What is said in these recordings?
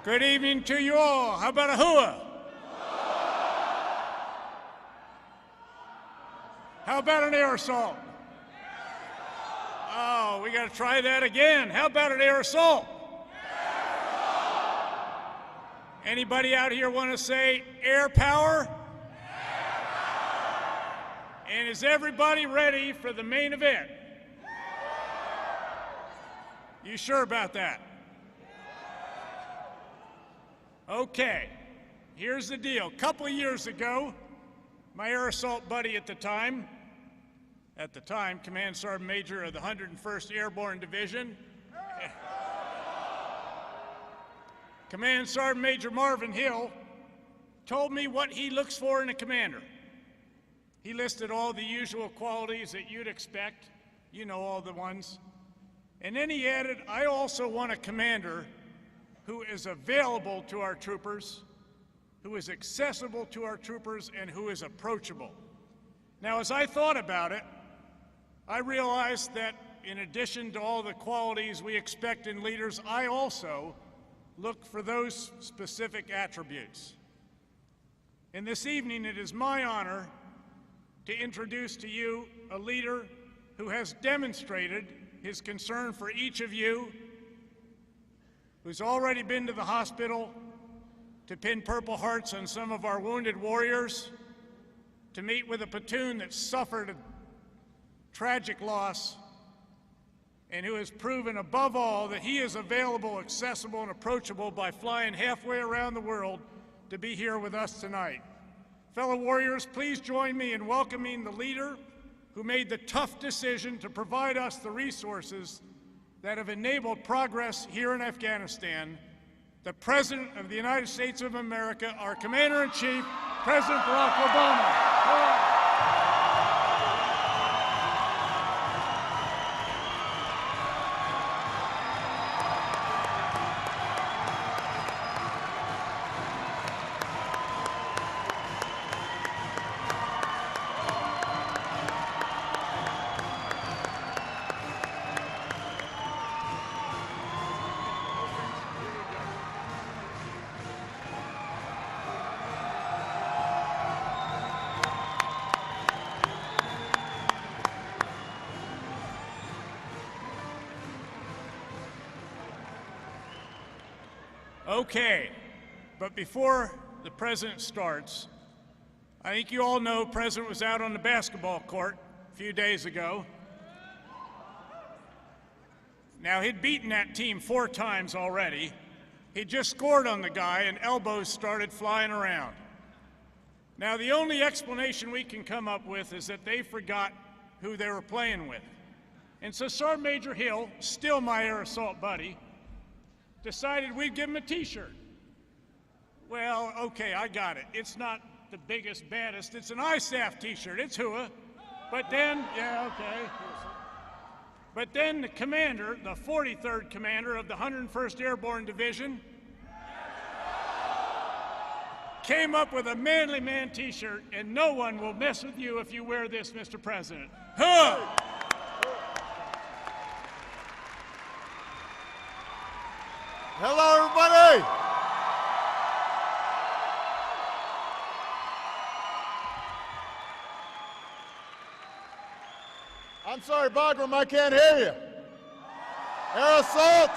Good evening to you all. How about a hooah? How about an air assault? Oh, we got to try that again. How about an air assault? Anybody out here want to say air power? And is everybody ready for the main event? You sure about that? Okay, here's the deal. A couple of years ago, my air assault buddy at the time, Command Sergeant Major of the 101st Airborne Division, Command Sergeant Major Marvin Hill, told me what he looks for in a commander. He listed all the usual qualities that you'd expect, you know, all the ones. And then he added, I also want a commander who is available to our troopers, who is accessible to our troopers, and who is approachable. Now, as I thought about it, I realized that in addition to all the qualities we expect in leaders, I also look for those specific attributes. And this evening, it is my honor to introduce to you a leader who has demonstrated his concern for each of you, who's already been to the hospital to pin Purple Hearts on some of our wounded warriors, to meet with a platoon that suffered a tragic loss, and who has proven above all that he is available, accessible, and approachable by flying halfway around the world to be here with us tonight. Fellow warriors, please join me in welcoming the leader who made the tough decision to provide us the resources that have enabled progress here in Afghanistan, the President of the United States of America, our Commander-in-Chief, President Barack Obama. Okay, but before the President starts, I think you all know the President was out on the basketball court a few days ago. Now, he'd beaten that team 4 times already. He just scored on the guy and elbows started flying around. Now, the only explanation we can come up with is that they forgot who they were playing with. And so Sergeant Major Hill, still my air assault buddy, decided we'd give him a t-shirt. Well, okay, I got it. It's not the biggest, baddest. It's an ISAF t-shirt. It's hooah. But then, yeah, okay. But then the commander, the 43rd commander of the 101st Airborne Division, came up with a Manly Man t-shirt, and no one will mess with you if you wear this, Mr. President. Hooah! Hello, everybody. I'm sorry, Bagram, I can't hear you. Air assault.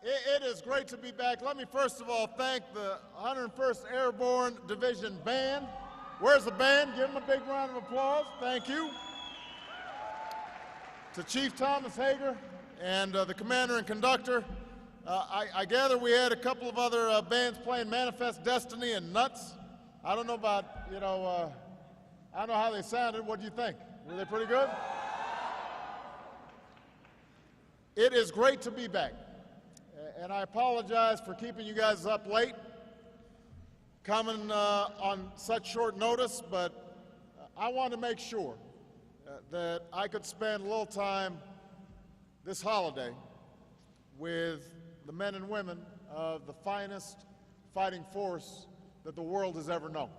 It is great to be back. Let me first of all thank the 101st Airborne Division Band. Where's the band? Give them a big round of applause. Thank you. To Chief Thomas Hager and the commander and conductor. I gather we had a couple of other bands playing Manifest Destiny and Nuts. I don't know about, I don't know how they sounded. What do you think? Were they pretty good? It is great to be back. And I apologize for keeping you guys up late, coming on such short notice, but I want to make sure that I could spend a little time this holiday with the men and women of the finest fighting force that the world has ever known,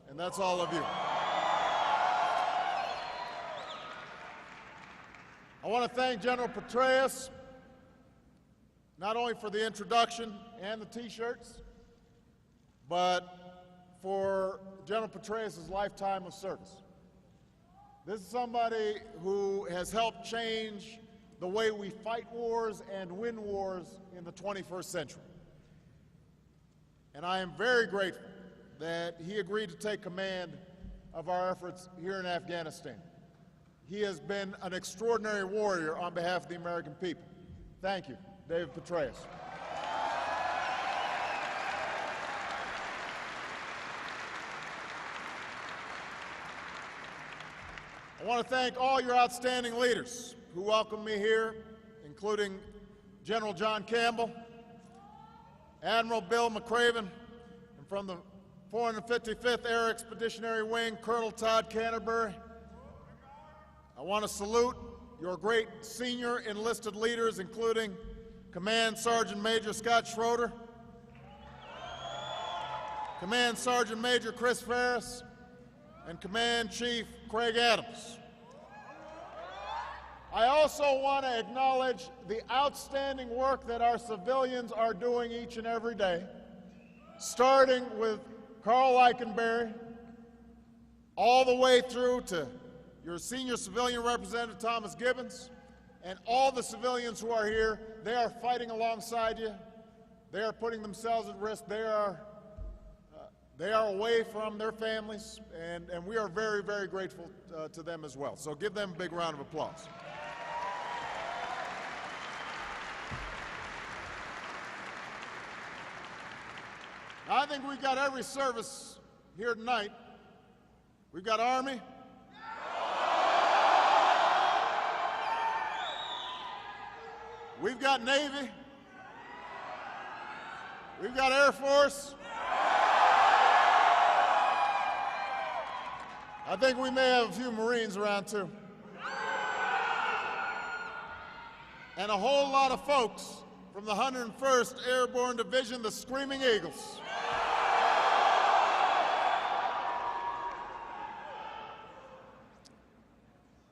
and that's all of you. I want to thank General Petraeus not only for the introduction and the T-shirts, but for General Petraeus' lifetime of service. This is somebody who has helped change the way we fight wars and win wars in the 21st century. And I am very grateful that he agreed to take command of our efforts here in Afghanistan. He has been an extraordinary warrior on behalf of the American people. Thank you, David Petraeus. I want to thank all your outstanding leaders who welcomed me here, including General John Campbell, Admiral Bill McCraven, and from the 455th Air Expeditionary Wing, Colonel Todd Canterbury. I want to salute your great senior enlisted leaders, including Command Sergeant Major Scott Schroeder, Command Sergeant Major Chris Ferris, and Command Chief Craig Adams. I also want to acknowledge the outstanding work that our civilians are doing each and every day, starting with Carl Eikenberry, all the way through to your senior civilian representative, Thomas Gibbons, and all the civilians who are here. They are fighting alongside you. They are putting themselves at risk. They are away from their families, and we are very, very grateful to them as well. So give them a big round of applause. Now, I think we've got every service here tonight. We've got Army. We've got Navy. We've got Air Force. I think we may have a few Marines around too. And a whole lot of folks from the 101st Airborne Division, the Screaming Eagles.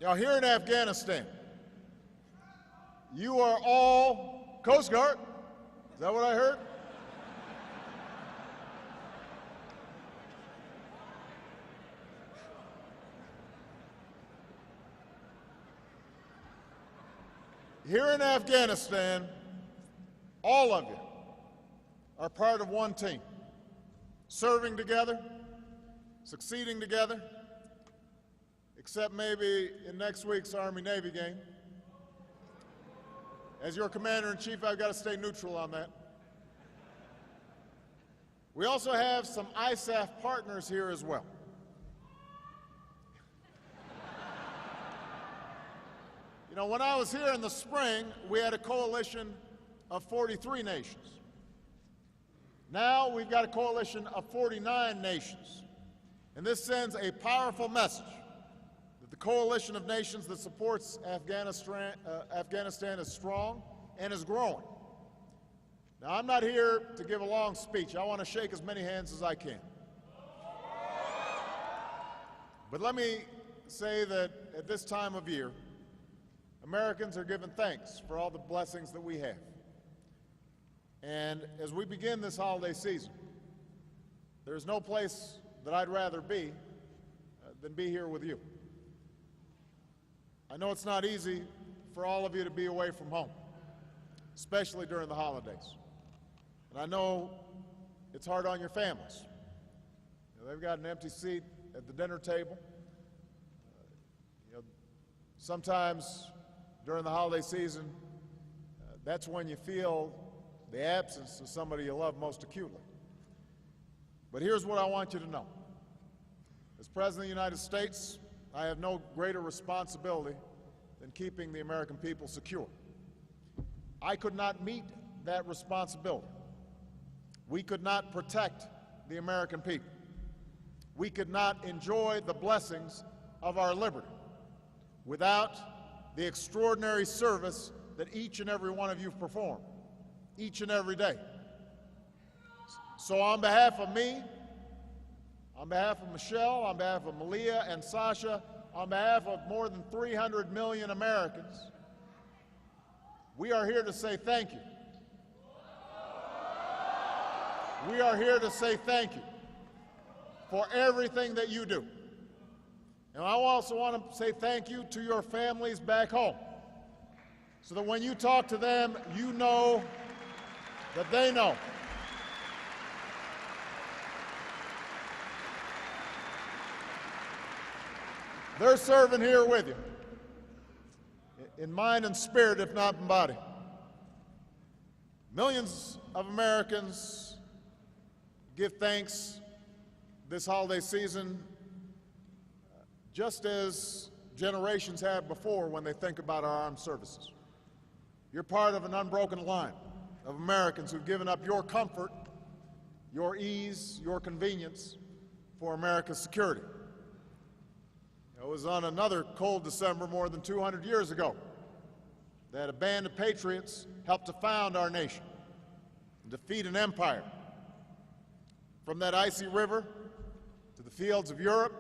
Now, here in Afghanistan, you are all Coast Guard. Is that what I heard? Here in Afghanistan, all of you are part of one team, serving together, succeeding together, except maybe in next week's Army-Navy game. As your Commander-in-Chief, I've got to stay neutral on that. We also have some ISAF partners here as well. You know, when I was here in the spring, we had a coalition of 43 nations. Now we've got a coalition of 49 nations. And this sends a powerful message that the coalition of nations that supports Afghanistan is strong and is growing. Now, I'm not here to give a long speech. I want to shake as many hands as I can. But let me say that at this time of year, Americans are giving thanks for all the blessings that we have. And as we begin this holiday season, there's no place that I'd rather be than be here with you. I know it's not easy for all of you to be away from home, especially during the holidays. And I know it's hard on your families. You know, they've got an empty seat at the dinner table. Sometimes during the holiday season, that's when you feel the absence of somebody you love most acutely. But here's what I want you to know. As President of the United States, I have no greater responsibility than keeping the American people secure. I could not meet that responsibility. We could not protect the American people. We could not enjoy the blessings of our liberty without the extraordinary service that each and every one of you perform, each and every day. So on behalf of me, on behalf of Michelle, on behalf of Malia and Sasha, on behalf of more than 300 million Americans, we are here to say thank you we are here to say thank you for everything that you do. And I also want to say thank you to your families back home, so that when you talk to them, you know that they know they're serving here with you, in mind and spirit, if not in body. Millions of Americans give thanks this holiday season, just as generations have before when they think about our armed services. You're part of an unbroken line of Americans who've given up your comfort, your ease, your convenience for America's security. It was on another cold December more than 200 years ago that a band of patriots helped to found our nation and defeat an empire. From that icy river to the fields of Europe,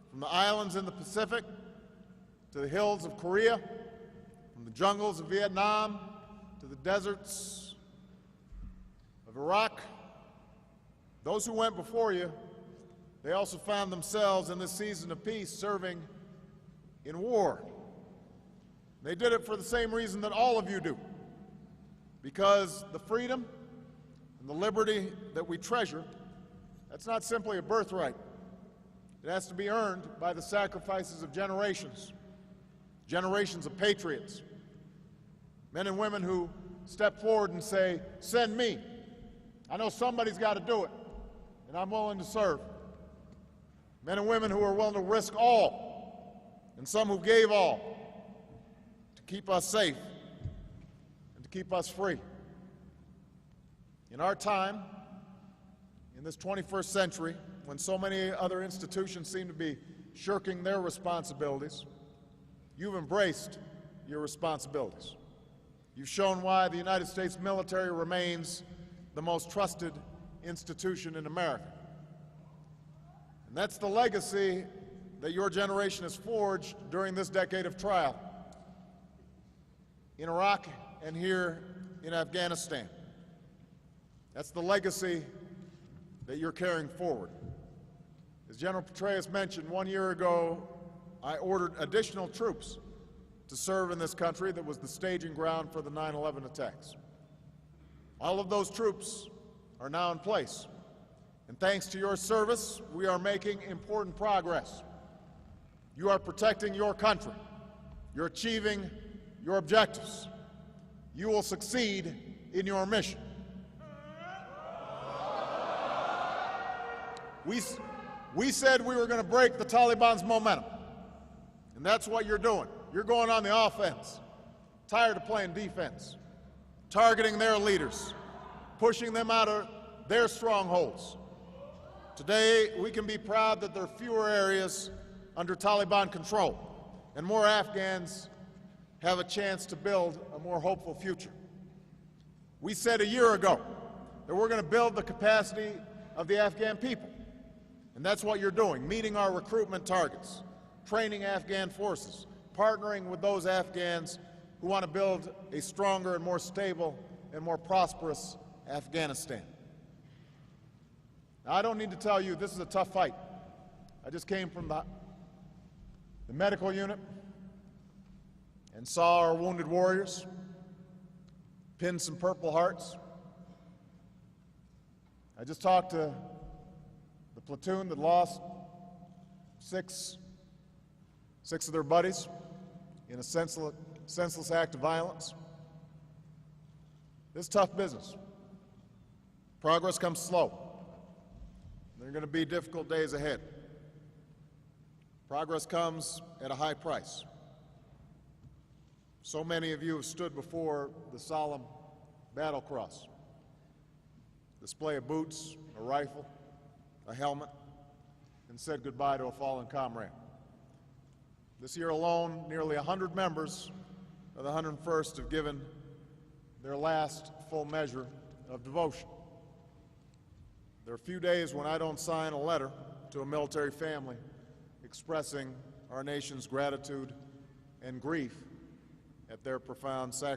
from the islands in the Pacific to the hills of Korea, from the jungles of Vietnam to the deserts of Iraq, those who went before you, they also found themselves in this season of peace serving in war. They did it for the same reason that all of you do, because the freedom and the liberty that we treasure, that's not simply a birthright. It has to be earned by the sacrifices of generations, generations of patriots, men and women who step forward and say, send me. I know somebody's got to do it, and I'm willing to serve. Men and women who are willing to risk all, and some who gave all, to keep us safe and to keep us free. In our time, in this 21st century, when so many other institutions seem to be shirking their responsibilities, you've embraced your responsibilities. You've shown why the United States military remains the most trusted institution in America. And that's the legacy that your generation has forged during this decade of trial in Iraq and here in Afghanistan. That's the legacy that you're carrying forward. As General Petraeus mentioned, 1 year ago, I ordered additional troops to serve in this country that was the staging ground for the 9/11 attacks. All of those troops are now in place. And thanks to your service, we are making important progress. You are protecting your country. You're achieving your objectives. You will succeed in your mission. We said we were going to break the Taliban's momentum, and that's what you're doing. You're going on the offense, tired of playing defense, targeting their leaders, pushing them out of their strongholds. Today, we can be proud that there are fewer areas under Taliban control, and more Afghans have a chance to build a more hopeful future. We said a year ago that we're going to build the capacity of the Afghan people, and that's what you're doing, meeting our recruitment targets, training Afghan forces, partnering with those Afghans who want to build a stronger and more stable and more prosperous Afghanistan. Now, I don't need to tell you this is a tough fight. I just came from the medical unit and saw our wounded warriors, pinned some Purple Hearts. I just talked to the platoon that lost six of their buddies in a senseless act of violence. This is tough business. Progress comes slow. There are going to be difficult days ahead. Progress comes at a high price. So many of you have stood before the solemn battle cross. Display of boots, a rifle, a helmet, and said goodbye to a fallen comrade. This year alone, nearly 100 members of the 101st have given their last full measure of devotion. There are few days when I don't sign a letter to a military family expressing our nation's gratitude and grief at their profound sacrifice.